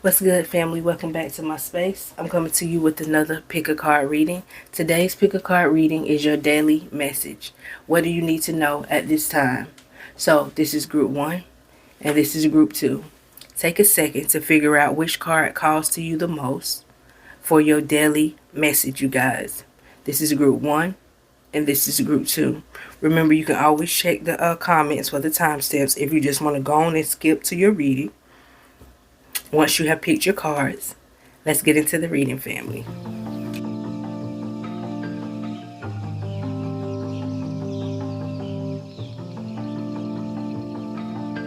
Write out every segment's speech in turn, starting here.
What's good, family? Welcome back to my space. I'm coming to you with another pick a card reading. Today's pick a card reading is your daily message. What do you need to know at this time? So, this is group 1 and this is group 2. Take a second to figure out which card calls to you the most for your daily message, you guys. This is group 1 and this is group 2. Remember, you can always check the comments for the timestamps if you just want to go on and skip to your reading. Once you have picked your cards, let's get into the reading, family.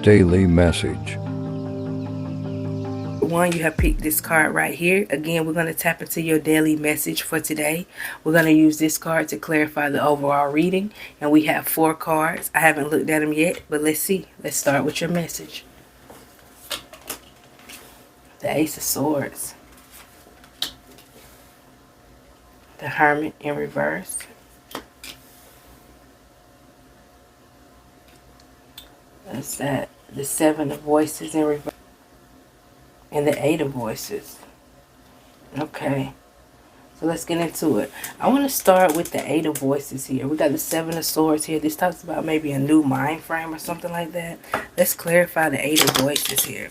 Daily message. One, you have picked this card right here. Again, we're going to tap into your daily message for today. We're going to use this card to clarify the overall reading. And we have 4 cards. I haven't looked at them yet, but let's see. Let's start with your message. The Ace of Swords. The Hermit in reverse. That's that. The 7 of Voices in reverse. And the 8 of Voices. Okay. So let's get into it. I want to start with the 8 of Voices here. We got the 7 of Swords here. This talks about maybe a new mind frame or something like that. Let's clarify the 8 of Voices here.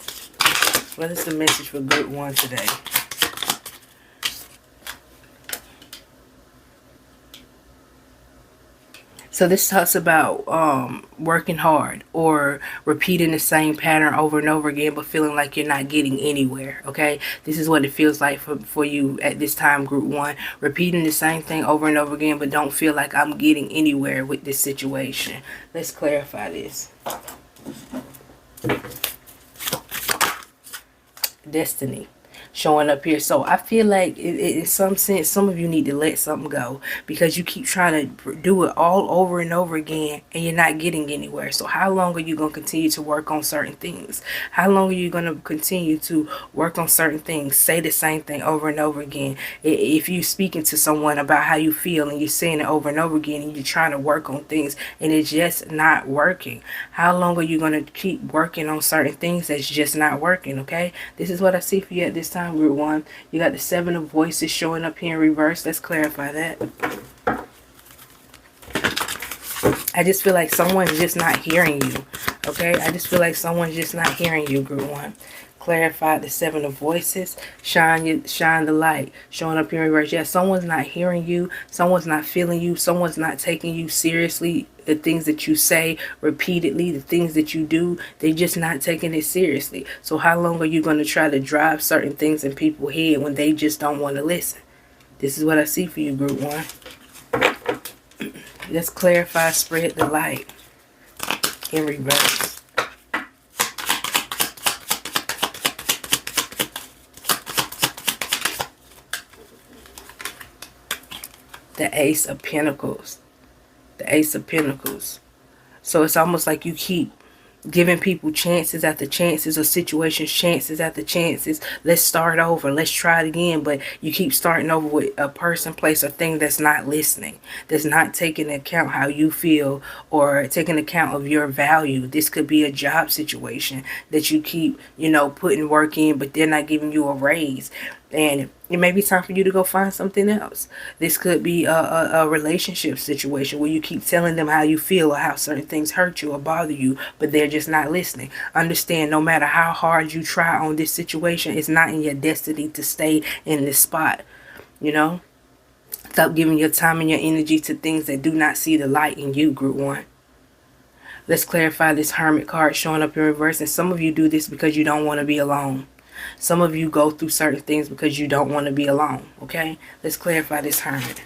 What is the message for group 1 today? So this talks about working hard or repeating the same pattern over and over again, but feeling like you're not getting anywhere, okay? This is what it feels like for you at this time, group 1. Repeating the same thing over and over again, but don't feel like I'm getting anywhere with this situation. Let's clarify this. Destiny showing up here. So I feel like in some sense, some of you need to let something go because you keep trying to do it all over and over again and you're not getting anywhere. So how long are you going to continue to work on certain things? How long are you going to continue to work on certain things? Say the same thing over and over again. If you're speaking to someone about how you feel and you're saying it over and over again and you're trying to work on things and it's just not working, how long are you going to keep working on certain things that's just not working? Okay, this is what I see for you at this time, group 1. You got the 7 of Voices showing up here in reverse. Let's clarify that. I just feel like someone's just not hearing you. Okay, I just feel like someone's just not hearing you, group 1. Clarify the 7 of Voices. Shine the light. Showing up here in reverse. Yeah, someone's not hearing you. Someone's not feeling you. Someone's not taking you seriously. The things that you say repeatedly, the things that you do, they're just not taking it seriously. So how long are you going to try to drive certain things in people's head when they just don't want to listen? This is what I see for you, group 1. Let's clarify, spread the light in reverse. The Ace of Pentacles. The Ace of Pentacles. So it's almost like you keep giving people chances after chances or situations chances after chances. Let's start over. Let's try it again. But you keep starting over with a person, place, or thing that's not listening. That's not taking into account how you feel or taking account of your value. This could be a job situation that you keep, putting work in, but they're not giving you a raise. And it may be time for you to go find something else. This could be a relationship situation where you keep telling them how you feel or how certain things hurt you or bother you, but they're just not listening. Understand, no matter how hard you try on this situation, it's not in your destiny to stay in this spot. Stop giving your time and your energy to things that do not see the light in you, group 1. Let's clarify this Hermit card showing up in reverse. And some of you do this because you don't want to be alone. Some of you go through certain things because you don't want to be alone, okay? Let's clarify this Hermit.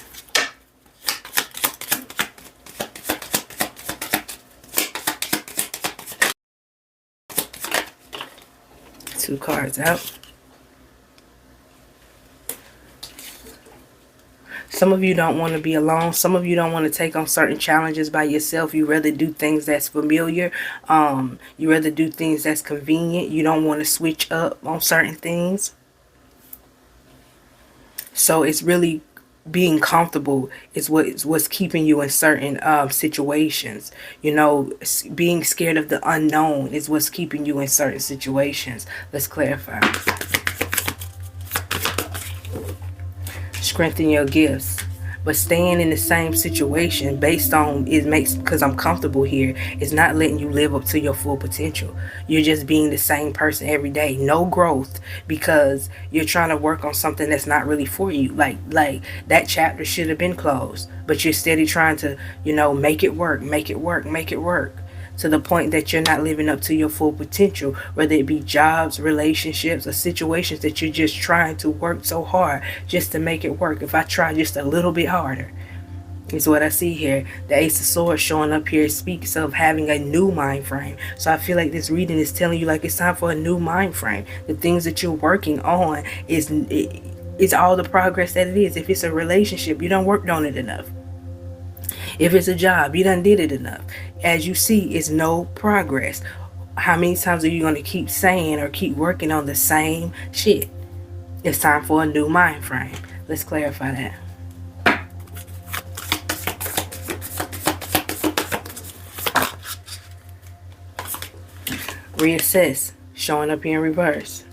Two cards out. Some of you don't want to be alone. Some of you don't want to take on certain challenges by yourself. You rather do things that's familiar. You rather do things that's convenient. You don't want to switch up on certain things. So it's really being comfortable is what's keeping you in certain situations. You know, being scared of the unknown is what's keeping you in certain situations. Let's clarify. Strengthen your gifts. But staying in the same situation based on it makes because I'm comfortable here is not letting you live up to your full potential. You're just being the same person every day. No growth because you're trying to work on something that's not really for you. Like that chapter should have been closed, but you're steady trying to, make it work, make it work, make it work, to the point that you're not living up to your full potential, whether it be jobs, relationships, or situations that you're just trying to work so hard just to make it work. If I try just a little bit harder, is what I see here. The Ace of Swords showing up here speaks of having a new mind frame. So I feel like this reading is telling you like it's time for a new mind frame. The things that you're working on is all the progress that it is. If it's a relationship, you done worked on it enough. If it's a job, you done did it enough. As you see, it's no progress. How many times are you going to keep saying or keep working on the same shit? It's time for a new mind frame. Let's clarify that. Reassess, showing up here in reverse.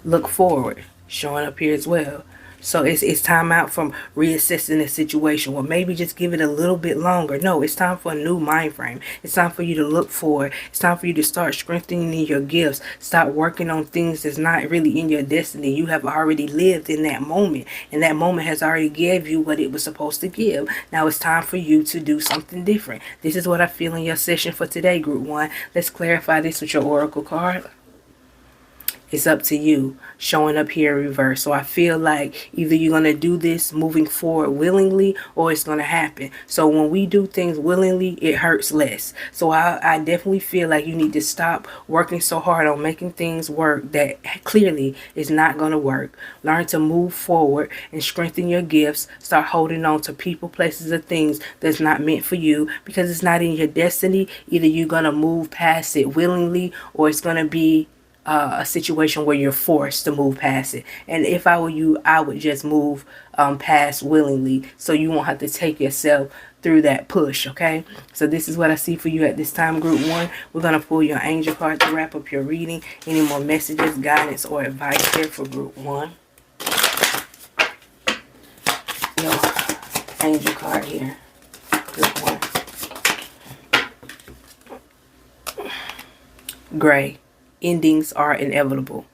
Look forward, showing up here as well. So it's time out from reassessing the situation. Well, maybe just give it a little bit longer. No, it's time for a new mind frame. It's time for you to look forward. It's time for you to start strengthening your gifts. Start working on things that's not really in your destiny. You have already lived in that moment, and that moment has already gave you what it was supposed to give. Now it's time for you to do something different. This is what I feel in your session for today, Group 1. Let's clarify this with your Oracle card. It's up to you, showing up here in reverse. So I feel like either you're going to do this moving forward willingly or it's going to happen. So when we do things willingly, it hurts less. So I definitely feel like you need to stop working so hard on making things work that clearly is not going to work. Learn to move forward and strengthen your gifts. Start holding on to people, places, or things that's not meant for you because it's not in your destiny. Either you're going to move past it willingly or it's going to be a situation where you're forced to move past it. And if I were you, I would just move past willingly so you won't have to take yourself through that push, okay? So this is what I see for you at this time, Group 1. We're going to pull your angel card to wrap up your reading. Any more messages, guidance, or advice here for Group 1? Your angel card here, Group 1. Gray. Endings are inevitable.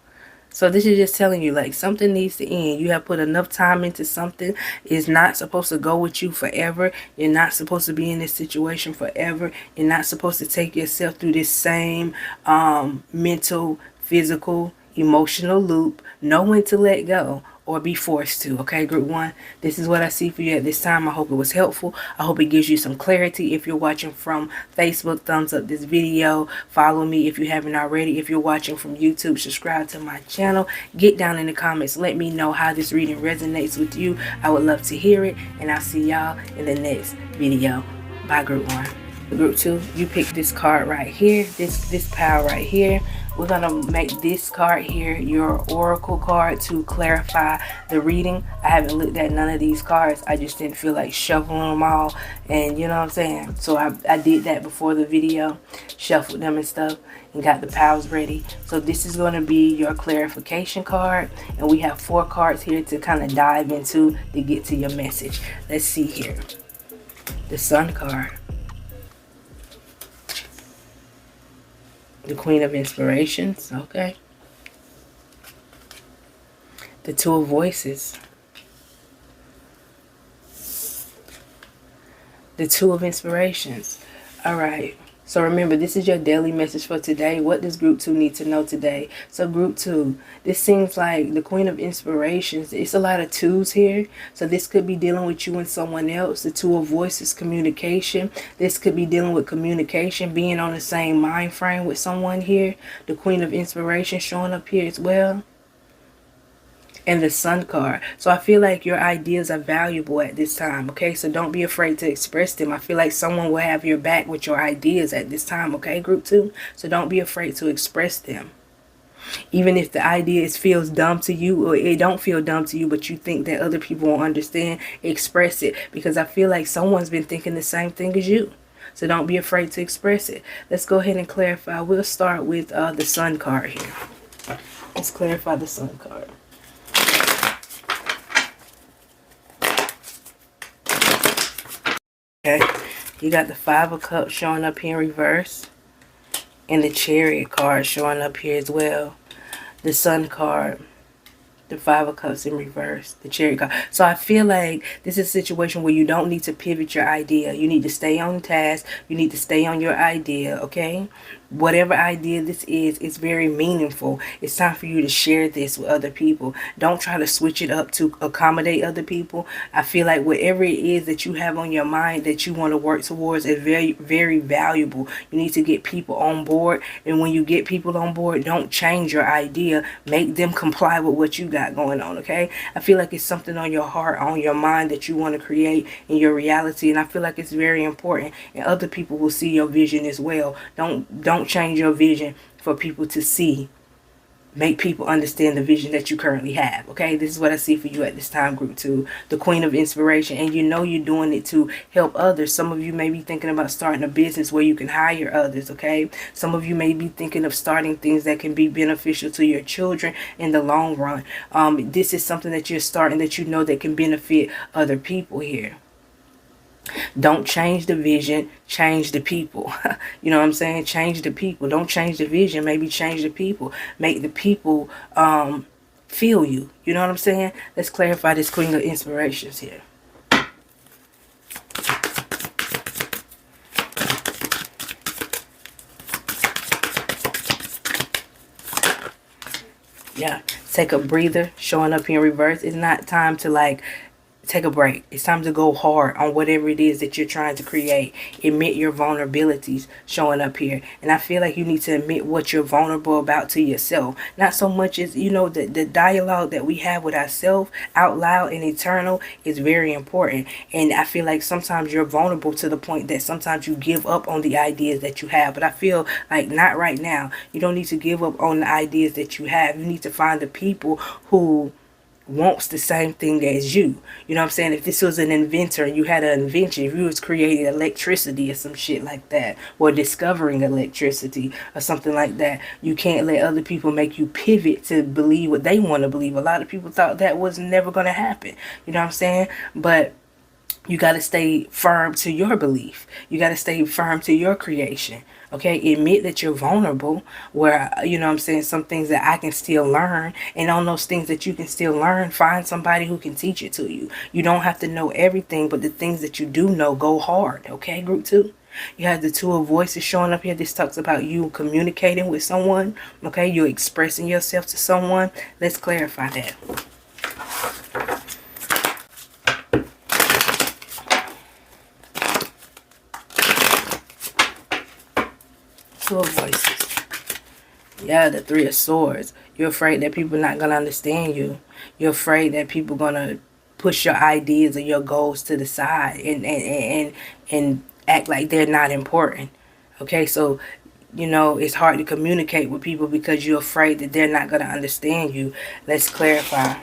So this is just telling you like something needs to end. You have put enough time into something. It's not supposed to go with you forever. You're not supposed to be in this situation forever. You're not supposed to take yourself through this same mental, physical, emotional loop. Know when to let go or be forced to. Okay, Group 1, this is what I see for you at this time. I hope it was helpful. I hope it gives you some clarity. If you're watching from Facebook, thumbs up this video. Follow me if you haven't already. If you're watching from YouTube, subscribe to my channel. Get down in the comments. Let me know how this reading resonates with you. I would love to hear it. And I'll see y'all in the next video. Bye, Group 1. Group 2, you pick this card right here. This pile right here. We're going to make this card here your oracle card to clarify the reading. I haven't looked at none of these cards. I just didn't feel like shuffling them all. And you know what I'm saying? So I did that before the video. Shuffled them and stuff and got the piles ready. So this is going to be your clarification card. And we have 4 cards here to kind of dive into to get to your message. Let's see here. The Sun card. The Queen of Inspirations, okay. The Two of Voices. The Two of Inspirations. All right. So remember, this is your daily message for today. What does Group 2 need to know today? So Group 2, this seems like the Queen of Inspirations. It's a lot of twos here. So this could be dealing with you and someone else. The Two of Voices, communication. This could be dealing with communication, being on the same mind frame with someone here. The Queen of Inspiration showing up here as well. And the Sun card. So I feel like your ideas are valuable at this time, okay? So don't be afraid to express them. I feel like someone will have your back with your ideas at this time, okay, Group 2? So don't be afraid to express them. Even if the idea feels dumb to you, or it don't feel dumb to you, but you think that other people won't understand, express it, because I feel like someone's been thinking the same thing as you. So don't be afraid to express it. Let's go ahead and clarify. We'll start with the Sun card here. Let's clarify the Sun card. Okay, you got the Five of Cups showing up here in reverse, and the Chariot card showing up here as well. The Sun card, the Five of Cups in reverse, the Chariot card. So I feel like this is a situation where you don't need to pivot your idea. You need to stay on task. You need to stay on your idea, okay? Whatever idea this is, it's very meaningful. It's time for you to share this with other people. Don't try to switch it up to accommodate other people. I feel like whatever it is that you have on your mind that you want to work towards is very, very valuable. You need to get people on board. And when you get people on board, don't change your idea. Make them comply with what you got going on, okay? I feel like it's something on your heart, on your mind that you want to create in your reality. And I feel like it's very important. And other people will see your vision as well. Don't change your vision for people to see. Make people understand the vision that you currently have, okay? This is what I see for you at this time, group 2. The Queen of Inspiration. And you know you're doing it to help others. Some of you may be thinking about starting a business where you can hire others, okay? Some of you may be thinking of starting things that can be beneficial to your children in the long run. This is something that you're starting that you know that can benefit other people here. Don't change the vision, change the people. You know what I'm saying? Change the people. Don't change the vision, maybe change the people. Make the people feel you. You know what I'm saying? Let's clarify this Queen of Inspirations here. Yeah, take a breather, showing up here in reverse. It's not time to like take a break. It's time to go hard on whatever it is that you're trying to create. Admit your vulnerabilities, showing up here. And I feel like you need to admit what you're vulnerable about to yourself. Not so much as, you know, the dialogue that we have with ourselves out loud and eternal is very important. And I feel like sometimes you're vulnerable to the point that sometimes you give up on the ideas that you have. But I feel like not right now. You don't need to give up on the ideas that you have. You need to find the people who wants the same thing as you. You know what I'm saying? If this was an inventor, you had an invention, if you was creating electricity or some shit like that, or discovering electricity or something like that, you can't let other people make you pivot to believe what they want to believe. A lot of people thought that was never going to happen. You know what I'm saying? But you got to stay firm to your belief. You got to stay firm to your creation. Okay, admit that you're vulnerable, where, you know what I'm saying, some things that I can still learn, and on those things that you can still learn, find somebody who can teach it to you. You don't have to know everything, but the things that you do know, go hard. Okay, group 2. You have the Two of Voices showing up here. This talks about you communicating with someone. Okay, you're expressing yourself to someone. Let's clarify that. Two of Voices. Yeah, the Three of Swords. You're afraid that people are not going to understand you. You're afraid that people are going to push your ideas or your goals to the side and act like they're not important. Okay, so, you know, it's hard to communicate with people because you're afraid that they're not going to understand you. Let's clarify.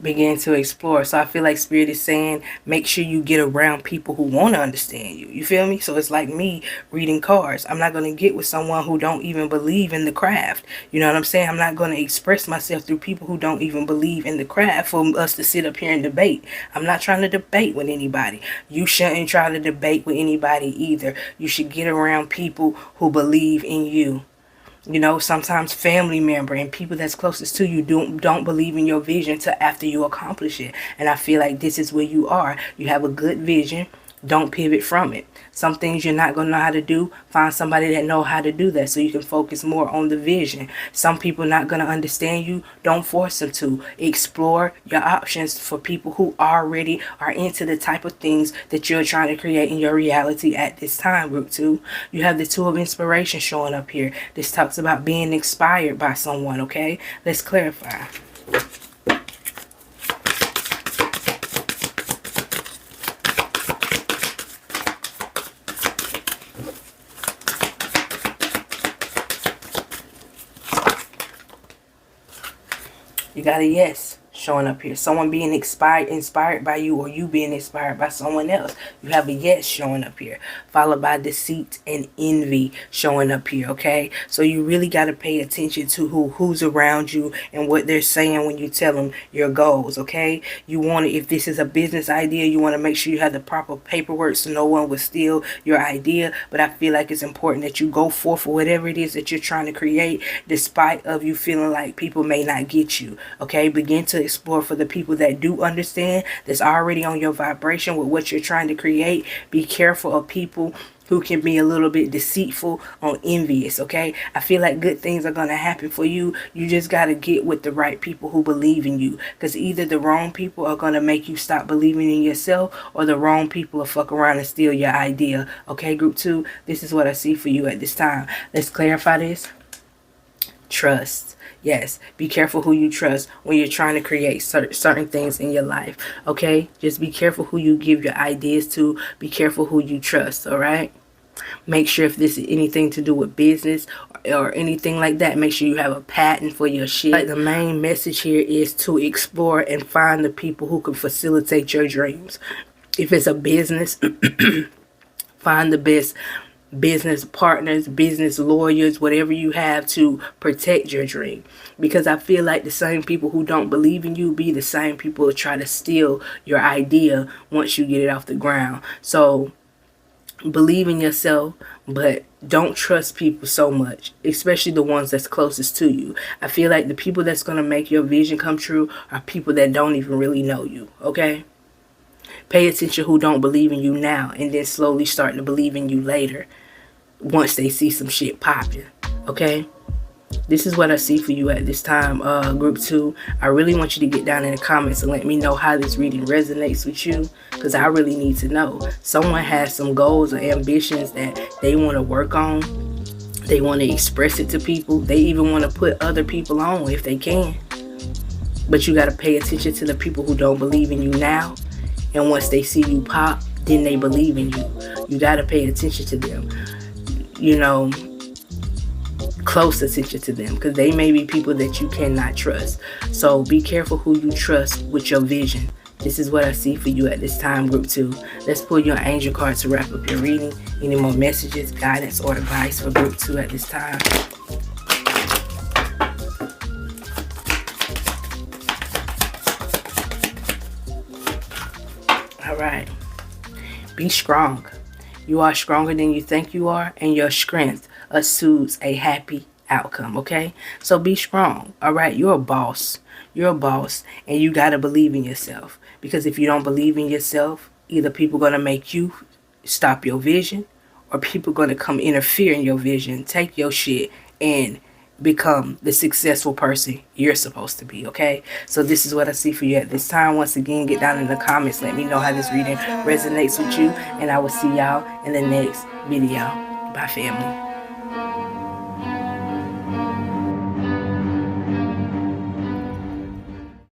Begin to explore. So I feel like Spirit is saying, make sure you get around people who want to understand you. You feel me? So it's like me reading cards. I'm not going to get with someone who don't even believe in the craft. You know what I'm saying? I'm not going to express myself through people who don't even believe in the craft for us to sit up here and debate. I'm not trying to debate with anybody. You shouldn't try to debate with anybody either. You should get around people who believe in you. You know, sometimes family member and people that's closest to you don't believe in your vision till after you accomplish it. And I feel like this is where you are. You have a good vision. Don't pivot from it. Some things you're not going to know how to do. Find somebody that know how to do that so you can focus more on the vision. Some people not going to understand you. Don't force them to. Explore your options for people who already are into the type of things that you're trying to create in your reality at this time, group 2. You have the Two of Inspiration showing up here. This talks about being inspired by someone, okay? Let's clarify. You got a yes showing up here. Someone being inspired by you, or you being inspired by someone else. You have a yes showing up here, followed by deceit and envy showing up here. Okay, so you really got to pay attention to who's around you and what they're saying when you tell them your goals. Okay, you want to, if this is a business idea, you want to make sure you have the proper paperwork so no one will steal your idea. But I feel like it's important that you go forth for whatever it is that you're trying to create, despite of you feeling like people may not get you. Okay, begin to explore for the people that do understand, that's already on your vibration with what you're trying to create. Be careful of people who can be a little bit deceitful or envious. Okay, I feel like good things are going to happen for you. You just got to get with the right people who believe in you, because either the wrong people are going to make you stop believing in yourself, or the wrong people will fuck around and steal your idea. Okay, group 2, this is what I see for you at this time. Let's clarify this. Trust. Yes, be careful who you trust when you're trying to create certain things in your life. Okay, just be careful who you give your ideas to. Be careful who you trust. All right, make sure if this is anything to do with business or anything like that, make sure you have a patent for your shit. Like, the main message here is to explore and find the people who can facilitate your dreams. If it's a business, find the best business partners, business lawyers, whatever you have to protect your dream. Because I feel like the same people who don't believe in you be the same people who try to steal your idea once you get it off the ground. So believe in yourself, but don't trust people so much, especially the ones that's closest to you. I feel like the people that's going to make your vision come true are people that don't even really know you. Okay, pay attention who don't believe in you now, and then slowly start to believe in you later once they see some shit popping. Okay, this is what I see for you at this time, group 2. I really want you to get down in the comments and let me know how this reading resonates with you, because I really need to know. Someone has some goals or ambitions that they want to work on. They want to express it to people. They even want to put other people on if they can. But you got to pay attention to the people who don't believe in you now. And once they see you pop, then they believe in you. You got to pay attention to them. You know, close attention to them, because they may be people that you cannot trust. So be careful who you trust with your vision. This is what I see for you at this time, group 2. Let's pull your angel card to wrap up your reading. Any more messages, guidance, or advice for group 2 at this time? All right. Be strong. You are stronger than you think you are, and your strength assumes a happy outcome. Okay, so be strong. All right, you're a boss. You're a boss, and you got to believe in yourself, because if you don't believe in yourself, either people are going to make you stop your vision, or people are going to come interfere in your vision, take your shit, and become the successful person you're supposed to be. Okay, so this is what I see for you at this time. Once again, get down in the comments, let me know how this reading resonates with you, and I will see y'all in the next video. Bye, family.